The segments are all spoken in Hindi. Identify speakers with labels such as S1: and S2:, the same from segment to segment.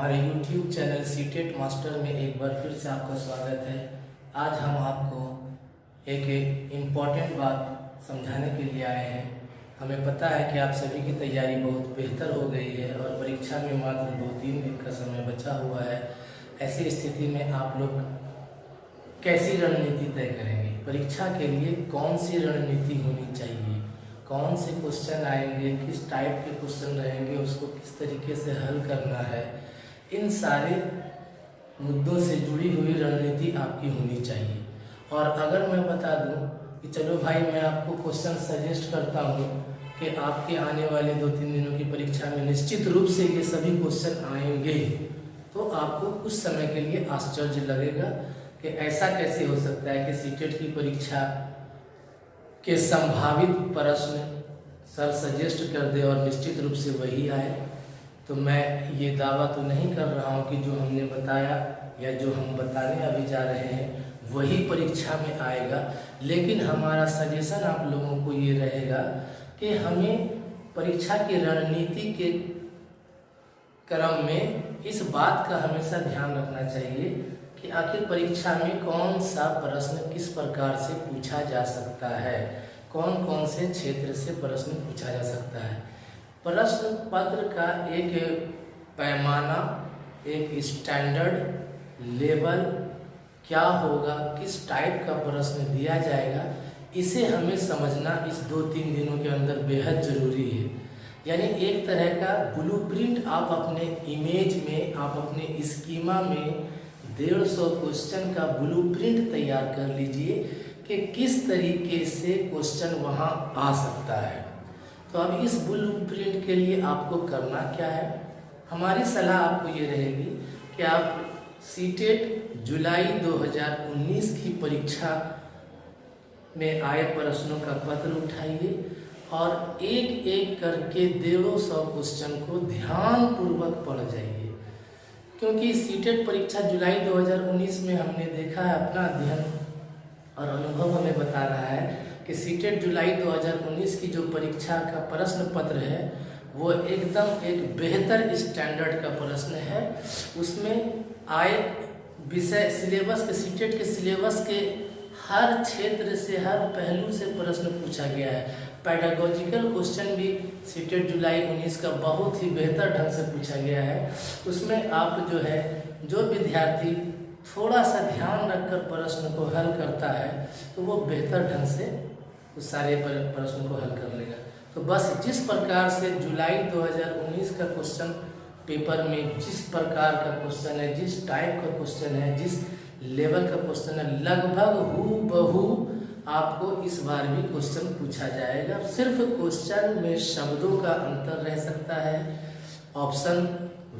S1: हमारे YouTube चैनल सीटेट मास्टर में एक बार फिर से आपका स्वागत है। आज हम आपको एक इम्पॉर्टेंट बात समझाने के लिए आए हैं। हमें पता है कि आप सभी की तैयारी बहुत बेहतर हो गई है और परीक्षा में मात्र 2-3 दिन का समय बचा हुआ है। ऐसी स्थिति में आप लोग कैसी रणनीति तय करेंगे? परीक्षा के लिए कौन सी रणनीति होनी चाहिए, कौन से क्वेश्चन आएंगे, किस टाइप के क्वेश्चन रहेंगे, उसको किस तरीके से हल करना है, इन सारे मुद्दों से जुड़ी हुई रणनीति आपकी होनी चाहिए। और अगर मैं बता दूं कि चलो भाई मैं आपको क्वेश्चन सजेस्ट करता हूं कि आपके आने वाले 2-3 दिनों की परीक्षा में निश्चित रूप से ये सभी क्वेश्चन आएंगे, तो आपको कुछ समय के लिए आश्चर्य लगेगा कि ऐसा कैसे हो सकता है कि सीटेट की परीक्षा के संभावित प्रश्न सर सजेस्ट कर दे और निश्चित रूप से वही आए। तो मैं ये दावा तो नहीं कर रहा हूँ कि जो हमने बताया या जो हम बताने अभी जा रहे हैं वही परीक्षा में आएगा, लेकिन हमारा सजेशन आप लोगों को ये रहेगा कि हमें परीक्षा की रणनीति के क्रम में इस बात का हमेशा ध्यान रखना चाहिए कि आखिर परीक्षा में कौन सा प्रश्न किस प्रकार से पूछा जा सकता है, कौन कौन से क्षेत्र से प्रश्न पूछा जा सकता है। प्रश्न पत्र का एक पैमाना, एक स्टैंडर्ड लेवल क्या होगा, किस टाइप का प्रश्न दिया जाएगा, इसे हमें समझना इस 2-3 दिनों के अंदर बेहद ज़रूरी है। यानी एक तरह का ब्लूप्रिंट आप अपने इमेज में, आप अपने स्कीमा में 150 क्वेश्चन का ब्लूप्रिंट तैयार कर लीजिए कि किस तरीके से क्वेश्चन वहाँ आ सकता है। तो अब इस ब्लूप्रिंट के लिए आपको करना क्या है? हमारी सलाह आपको ये रहेगी कि आप सीटेट जुलाई 2019 की परीक्षा में आए प्रश्नों का पत्र उठाइए और एक एक करके 150 क्वेश्चन को ध्यानपूर्वक पढ़ जाइए, क्योंकि सीटेट परीक्षा जुलाई 2019 में हमने देखा है, अपना अध्ययन और अनुभव हमें बता रहा है कि सीटेट जुलाई 2019 की जो परीक्षा का प्रश्न पत्र है वो एकदम एक बेहतर स्टैंडर्ड का प्रश्न है। उसमें आए विषय सिलेबस के, सीटेट के सिलेबस के हर क्षेत्र से, हर पहलू से प्रश्न पूछा गया है। पैडागोजिकल क्वेश्चन भी सीटेट जुलाई 19 का बहुत ही बेहतर ढंग से पूछा गया है। उसमें आप जो विद्यार्थी थोड़ा सा ध्यान रखकर प्रश्न को हल करता है तो वो बेहतर ढंग से उस सारे प्रश्न को हल कर लेगा। तो बस जिस प्रकार से जुलाई 2019 का क्वेश्चन पेपर में जिस प्रकार का क्वेश्चन है, जिस टाइप का क्वेश्चन है, जिस लेवल का क्वेश्चन है, लगभग हूबहू आपको इस बार भी क्वेश्चन पूछा जाएगा। सिर्फ क्वेश्चन में शब्दों का अंतर रह सकता है, ऑप्शन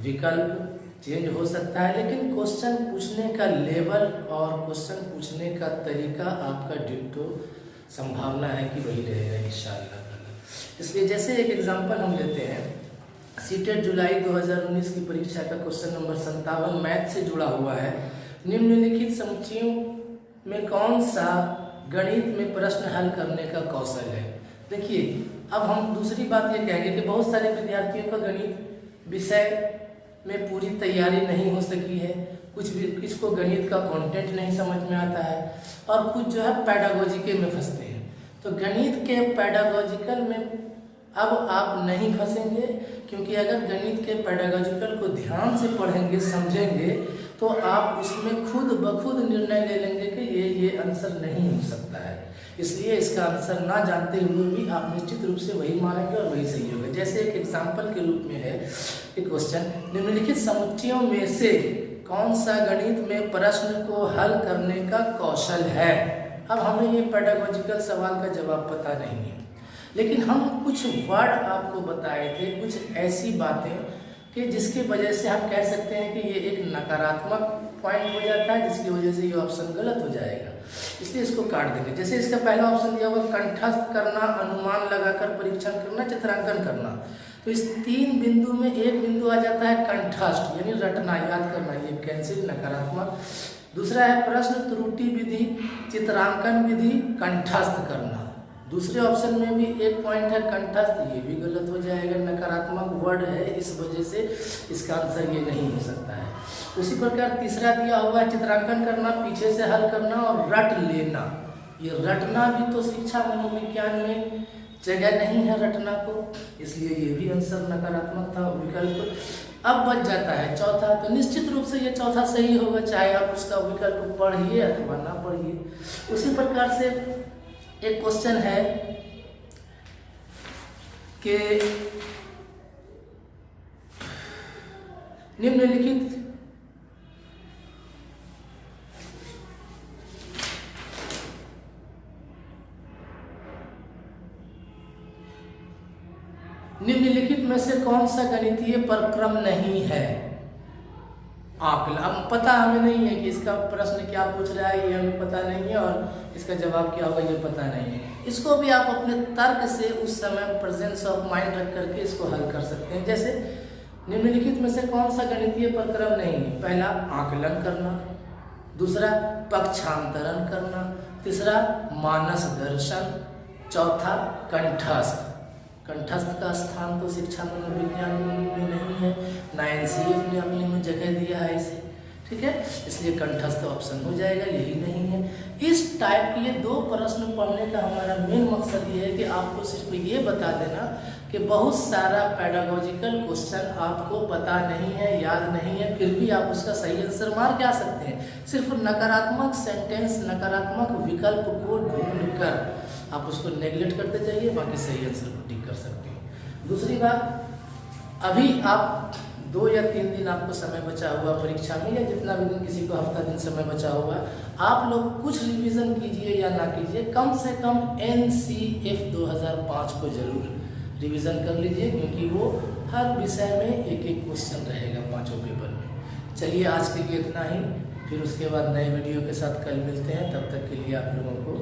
S1: विकल्प चेंज हो सकता है, लेकिन क्वेश्चन पूछने का लेवल और क्वेश्चन पूछने का तरीका आपका डिट्टो संभावना है कि वही रहेगा इंशाअल्लाह। इसलिए जैसे एक एग्जांपल हम लेते हैं, सीटेट जुलाई 2019 की परीक्षा का क्वेश्चन नंबर 57 मैथ से जुड़ा हुआ है। निम्नलिखित समुच्चयों में कौन सा गणित में प्रश्न हल करने का कौशल है? देखिए, अब हम दूसरी बात ये कहेंगे कि बहुत सारे विद्यार्थियों का गणित विषय में पूरी तैयारी नहीं हो सकी है, किसको गणित का कंटेंट नहीं समझ में आता है और कुछ पैडागोजिकल में फंसते हैं। तो गणित के पैडागोजिकल में अब आप नहीं फंसेंगे, क्योंकि अगर गणित के पैडागोजिकल को ध्यान से पढ़ेंगे, समझेंगे, तो आप उसमें खुद ब खुद निर्णय ले लेंगे कि ये आंसर नहीं हो सकता है। इसलिए इसका आंसर ना जानते हुए भी आप निश्चित रूप से वही मानेंगे और वही सही होगा। जैसे एक एग्जाम्पल के रूप में है एक क्वेश्चन, निम्नलिखित समुच्चयों में से कौन सा गणित में प्रश्न को हल करने का कौशल है? अब हमें ये पेडागोजिकल सवाल का जवाब पता नहीं है, लेकिन हम कुछ वर्ड आपको बताए थे, कुछ ऐसी बातें कि जिसकी वजह से हम कह सकते हैं कि ये एक नकारात्मक पॉइंट हो जाता है, जिसकी वजह से ये ऑप्शन गलत हो जाएगा। इसलिए इसको काट देंगे। जैसे इसका पहला ऑप्शन दिया हुआ कंठस्थ करना, अनुमान लगाकर परीक्षण करना, चित्रांकन करना। तो इस 3 बिंदु में एक बिंदु आ जाता है कंठस्थ, यानी रटना, याद करना, ये कैंसिल, नकारात्मक। दूसरा है प्रश्न त्रुटि विधि, चित्रांकन विधि, कंठस्थ करना। दूसरे ऑप्शन में भी एक पॉइंट है कंठस्थ, ये भी गलत हो जाएगा, नकारात्मक। वर्ड है, इस वजह से इसका आंसर ये नहीं हो सकता है। उसी प्रकार तीसरा दिया हुआ है चित्रांकन करना, पीछे से हल करना और रट लेना। ये रटना भी तो शिक्षा मनोविज्ञान में जगह नहीं है रटना को, इसलिए ये भी आंसर नकारात्मक था विकल्प। अब बच जाता है चौथा, तो निश्चित रूप से ये चौथा सही होगा, चाहे आप उसका विकल्प पढ़िए अथवा ना पढ़िए। उसी प्रकार से एक क्वेश्चन है कि निम्नलिखित में से कौन सा गणितीय प्रक्रम नहीं है? आकलन। अब पता हमें नहीं है कि इसका प्रश्न क्या पूछ रहा है, ये हमें पता नहीं है, और इसका जवाब क्या होगा ये पता नहीं है। इसको भी आप अपने तर्क से उस समय प्रेजेंस ऑफ माइंड रख करके इसको हल कर सकते हैं। जैसे निम्नलिखित में से कौन सा गणितीय प्रक्रम नहीं है? पहला आकलन करना, दूसरा पक्षांतरण करना, तीसरा मानस दर्शन, चौथा कंठस्थ। कंठस्थ का स्थान तो शिक्षा मनोविज्ञान में नहीं है, ना एनसीएफ ने अपने में जगह दिया है इसे, ठीक है, इसलिए कंठस्थ ऑप्शन हो जाएगा, यही नहीं है। इस टाइप के ये दो प्रश्न पढ़ने का हमारा मेन मकसद ये है कि आपको सिर्फ ये बता देना कि बहुत सारा पेडागोजिकल क्वेश्चन आपको पता नहीं है, याद नहीं है, फिर भी आप उसका सही आंसर मार के आ सकते हैं। सिर्फ नकारात्मक सेंटेंस, नकारात्मक विकल्प को ढूंढकर आप उसको नेगलेक्ट करते जाइए, बाकी सही आंसर को टिक कर सकते हैं। दूसरी बात, अभी आप 2 या 3 दिन आपको समय बचा हुआ परीक्षा में, या जितना भी दिन किसी को हफ्ता दिन समय बचा हुआ, आप लोग कुछ रिवीजन कीजिए या ना कीजिए, कम से कम एनसीएफ 2005 को जरूर रिवीजन कर लीजिए, क्योंकि वो हर विषय में एक एक क्वेश्चन रहेगा 5 पेपर में। चलिए आज के लिए इतना ही, फिर उसके बाद नए वीडियो के साथ कल मिलते हैं। तब तक के लिए आप लोगों को